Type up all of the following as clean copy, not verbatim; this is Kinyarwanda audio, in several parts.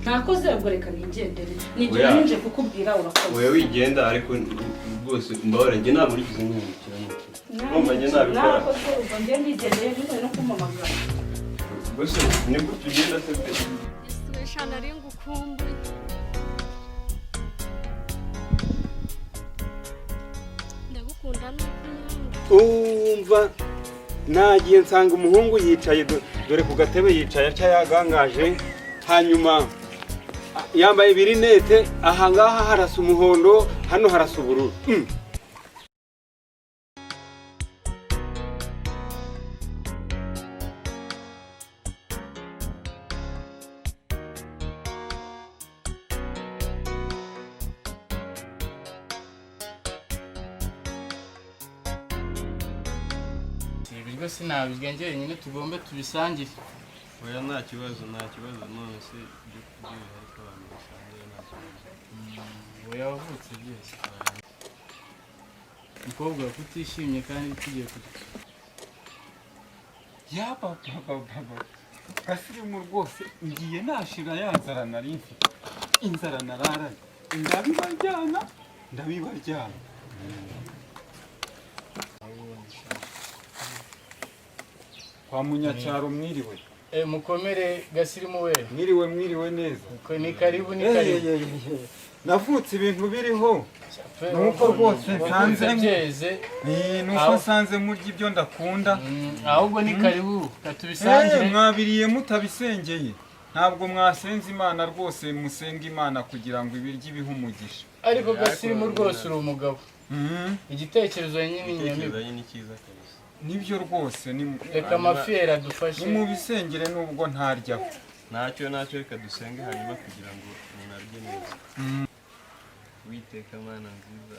ntakoze ubwo reka nigendere nigera nje kukubwira urakoze wewe wigenda ariko rwose mbabara njye ntabwo urigize nk'umukira ngomba njye nabikora nakoze ubwo njye nigendeye nyine no kumamagara gusa nibwo tugenda se pe Shana ari ngukumbuye ndagukunda umva nagiye nsanga umuhungu yicaye dore ku gatebe yicaye atya yagangaje hanyuma yambaye ibirinete aha ngaha harasa umuhondo hano harasa ubururu ibiryo sinabirya njye nyine tugombe tubisangire oya nta kibazo none se ibyo kurya ariko abantu basangira nta kibazo oya wavutse byose umukobwa kutishimye kandi tugiye kurya ya baba gasirimu rwose ngiye nashira ya nzara nari mfite inzara nararanye ndabibaryana kwa munyacyaro mwiriwe mukomere gasirimu we mwiriwe neza ni karibu navutse ibintu biriho nuko rwose nsanze murya ibyo ndakunda ahubwo ni karibu katubisangire mwabiriye mutabisengeye ntabwo mwasenze imana rwose musenga imana kugira ngo ibiryo ibihe umugisha ariko gasirimu rwose uri umugabo igitekerezo nyine inyamibwa nibyo rwose reka amafera adufashe ni mu bisengere nubwo ntaryaho ntacyo reka dusenge hanyuma kugira ngo umuntu arye neza witeka mana nziza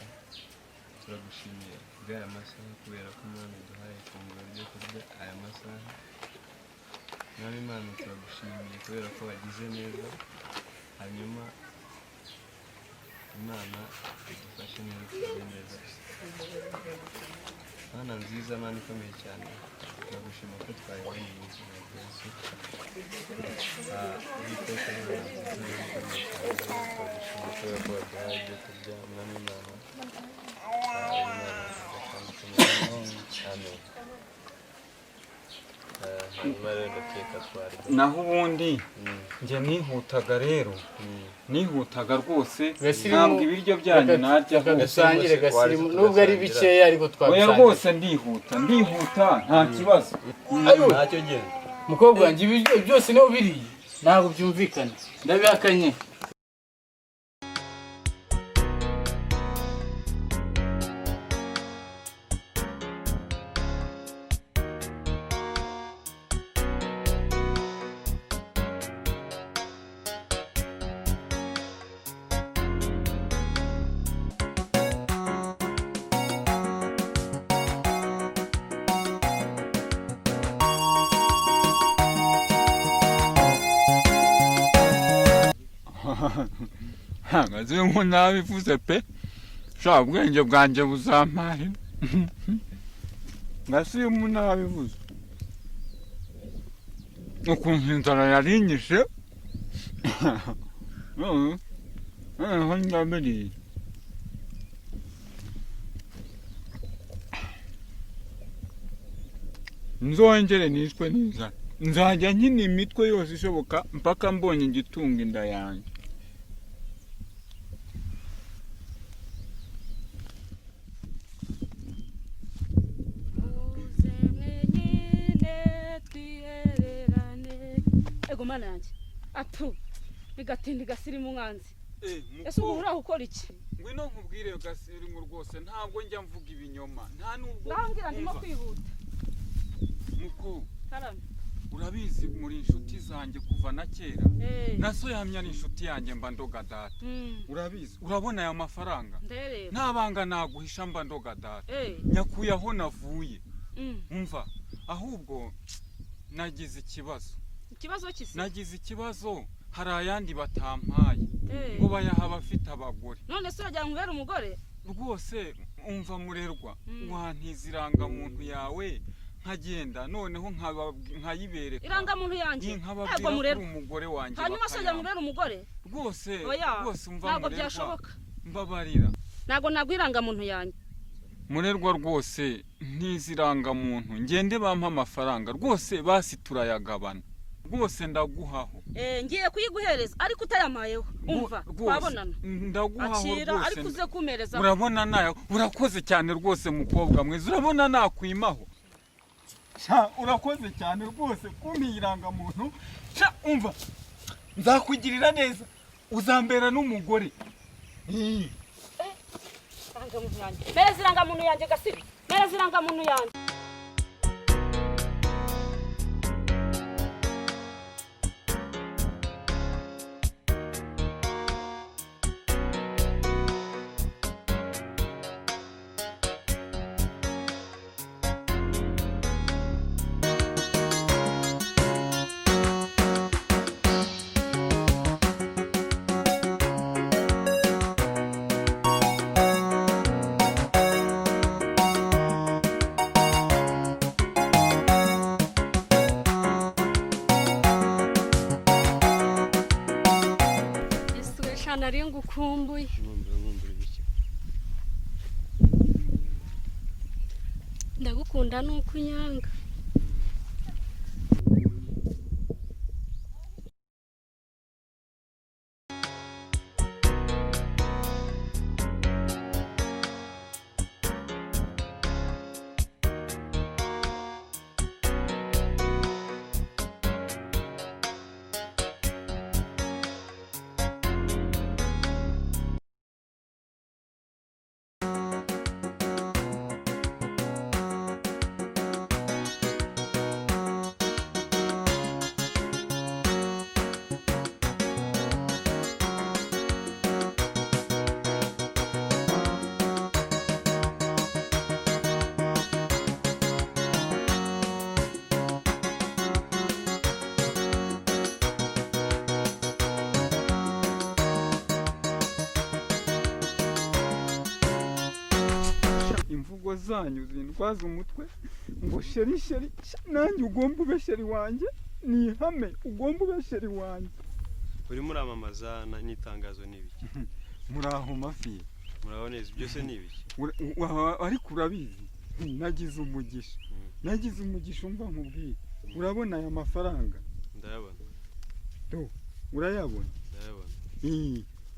turagushimiye bw'aya masaha kubera ko umwana duhaye ifunguro ryo kurya aya masaha nawe imana turagushimiye kubera ko wagize neza hanyuma imana idufashe neza turye neza mana nziza mana ikomeye cyane turagushima ko twayibonye mu buzima bwacu witeka mana nziza mana ikomeye cyane turagushima kubera ko waduhaye ibyo kurya mwami imana imana nziza kandi ikomeye amen hanyuma rero ndakeka twarya naho ubundi njye nihutaga rwose ntabwo ibiryo byanyu narya dusangire gasirimu nubwo ari bikeya ariko oya rwose ndihuta nta kibazo ntacyo genda mukobwa wanjye ibiryo byose niho biriye ntabwo byumvikana ndabihakanye Ngazimu nabivuze pe sha ubwenge bwanjye buzampahe Ngazimu nabivuze ukuntu inzara yarinyishe ndabiriye nzongere nishwe n'inzara nzajya nkina imitwe yose ishoboka mpaka mbonye igitunga inda yanjye mana yanjye atu bigatinda gasirimu umwanzi ese ubu uraho ukora iki ngwino nkubwire gasirimu rwose ntabwo njya mvuga ibinyoma nta nubwo ndambwira ndimo kwihuta muku karame urabizi muri inshuti zanjye kuva na kera naso yamya ni inshuti yanjye mba ndoga data urabizi urabona aya mafaranga nta banga naguhisha mba ndoga data nyakuye aho navuye umva ahubwo nagize ikibazo nagize ikibazo hari ayandi batampaye ngo bayaha abafite abagore none se urajya ngwera umugore rwose umva murerwa wantiziranga muntu yawe nkagenda noneho nkayibereka irangamuntu yanjye nkababwira kuri umugore wanjye hanyuma se murera umugore rwose umva ntabwo byashoboka mbabarira ntabwo irangamuntu yanjye murerwa rwose ntizirangamuntu ngende bampa amafaranga rwose basi turayagabana rwose ndaguhaho ngiye kuyiguhereza ariko utayamayeho umva twabonana ndaguhaho rwose ariko uze kumereza urabona nayo urakoze cyane rwose mukobwa mwiza urabona nakwimaho urakoze cyane rwose kumpirangamuntu umva nzakugirira neza uzambera n'umugore mereza irangamuntu yanjye Gasiri mereza irangamuntu yanjye nari ngukumbuye ndagukunda nuko unyanga imvugo zanyu zindwaza umutwe ngo sheri sheri nanjye ugomba ube sheri wanjye ni ihame ugomba ube sheri wanjye urimo uramamaza n'itangazo n'ibiki muraho mafi muraho neza byose n'ibiki ariko urabizi nagize umugisha umva nkubwiye urabona aya mafaranga ndayabona urayabona ndayabona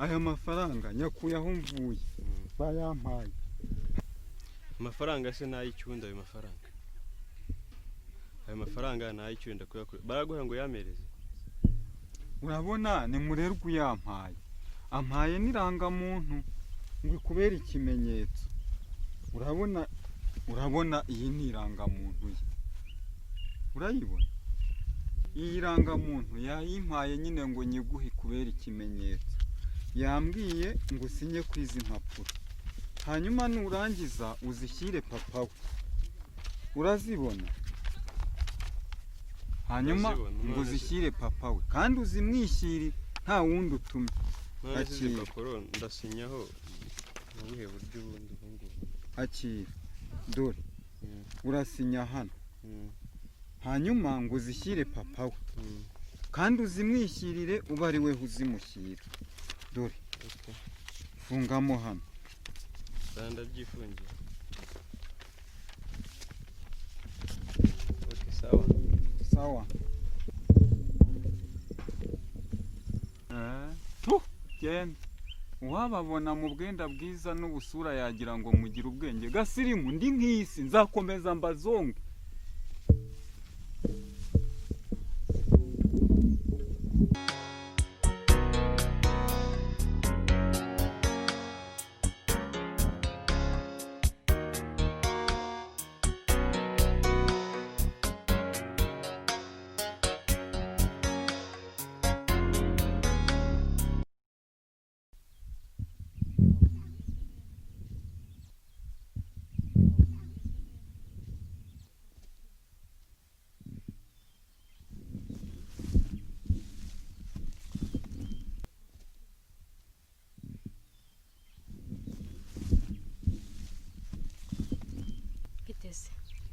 aya mafaranga nyakuye aho mvuye bayampaye amafaranga se nay'icyunda ayo mafaranga nay'icyunda kuyakura baraguha ngo yamereze urabona ni murerwa uyampaye ampaye n'irangamuntu ngo ikubere ikimenyetso urabona iyi ni irangamuntu ye urayibona iyi rangamuntu yayimpaye nyine ngo nyiguhe ikubere ikimenyetso yambwiye ngo usinye ku izi mpapuro hanyuma nurangiza uzishyire papa we urazibona hanyuma ngo uzishyire papa we kandi uzimwishyirire nta wundi utumye akira ndasinyaho mu buhe buryo bundi akira dore urasinya hano hanyuma ngo uzishyire papa we kandi uzimwishyirire uba ari we uzimushyira dore fungamo hano ndabyifungiye sawa genda uwababona mu bwenda bwiza n'ubusura yagira ngo mugire ubwenge Gasirimu ndi nk'isi nzakomeza mbazonge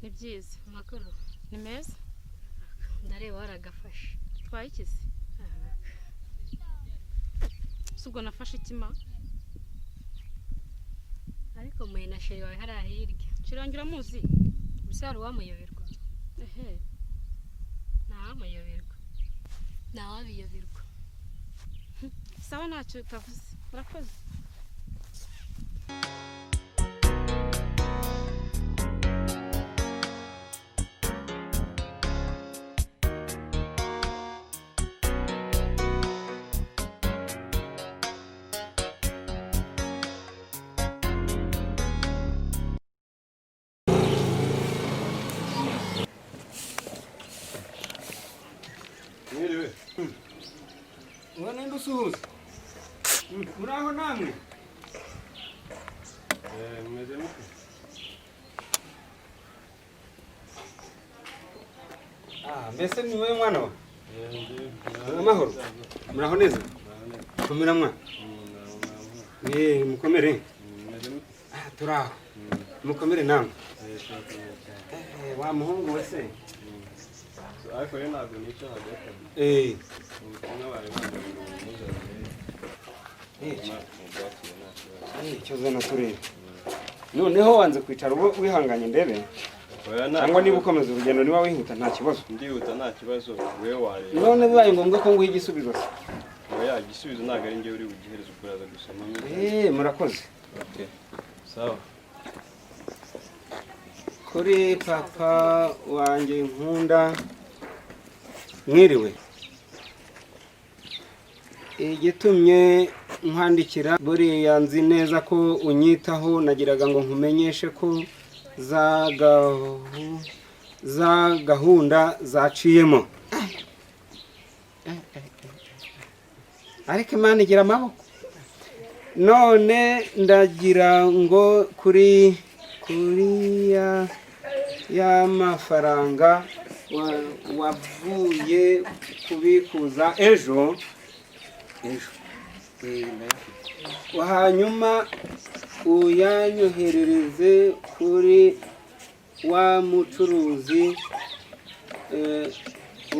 Ni byiza. Amakuru Ni meza. ndareba waragafashe. Twaye ikisi. Subwo nafashe ikima. Ariko muye na sheri wawe hari ahirya. Kirangira muzi. Musaro wamuyoberwa. Ehe. Ntawamuyoberwa. Ntawabiyoberwa. Sawa ntacyo utavuze. Urakoze. Mwiriwe. Wana ndusuhuza. Muraho namwe. Mumeze mute? Mbese ni wewe mwana wa? Amahoro. Muraho neza? Komera mwana. Mukomere. Turaho. Mukomere namwe. Wa muhungu wese. Ariko rero ntabwo nicyo hagati. Ubutumwa bari Cyoze na turere. Noneho wanze kwicara ubu wihanganye ndebe. Cyangwa niba ukomeza urugendo niba wihuta nta kibazo. Ndihuta nta kibazo wewe wareba. None bibaye ngombwa ko nguha igisubizo se. Oya igisubizo ntabwo ari njye uri bugihereza ukuraza gusoma. Murakoze. Okay. Sawa. Kuri papa wanjye nkunda mwiriwe. Igitumye nkwandikira buriya nzi neza ko unyitaho, nagiraga ngo nkumenyeshe ko za gahunda zaciyemo. Ariko Imana igira amaboko. None ndagira ngo kuri ya mafaranga wavuye kubikuza ejo hanyuma uyanyoherereze kuri wa mucuruzi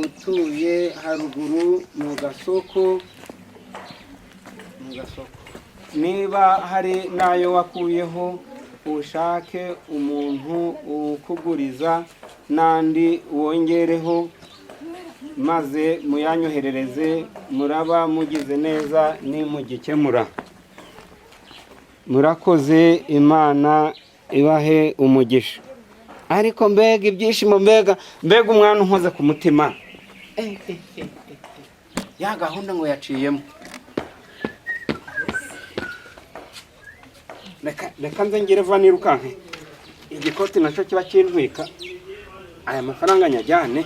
utuye haruguru mu gasoko. Niba hari nayo wakuyeho ushake umuntu ukuguriza nandi wongereho maze muyanyoherereze. Muraba mugize neza nimugikemura. Murakoze, Imana ibahe umugisha. Ariko mbega ibyishimo, mbega umwana unkoze ku mutima. Ya gahunda ngo yaciyemo. Reka nze ngire vuba nirukanke. Igikoti nacyo kiba kintwika. Aya mafaranga nyajyane.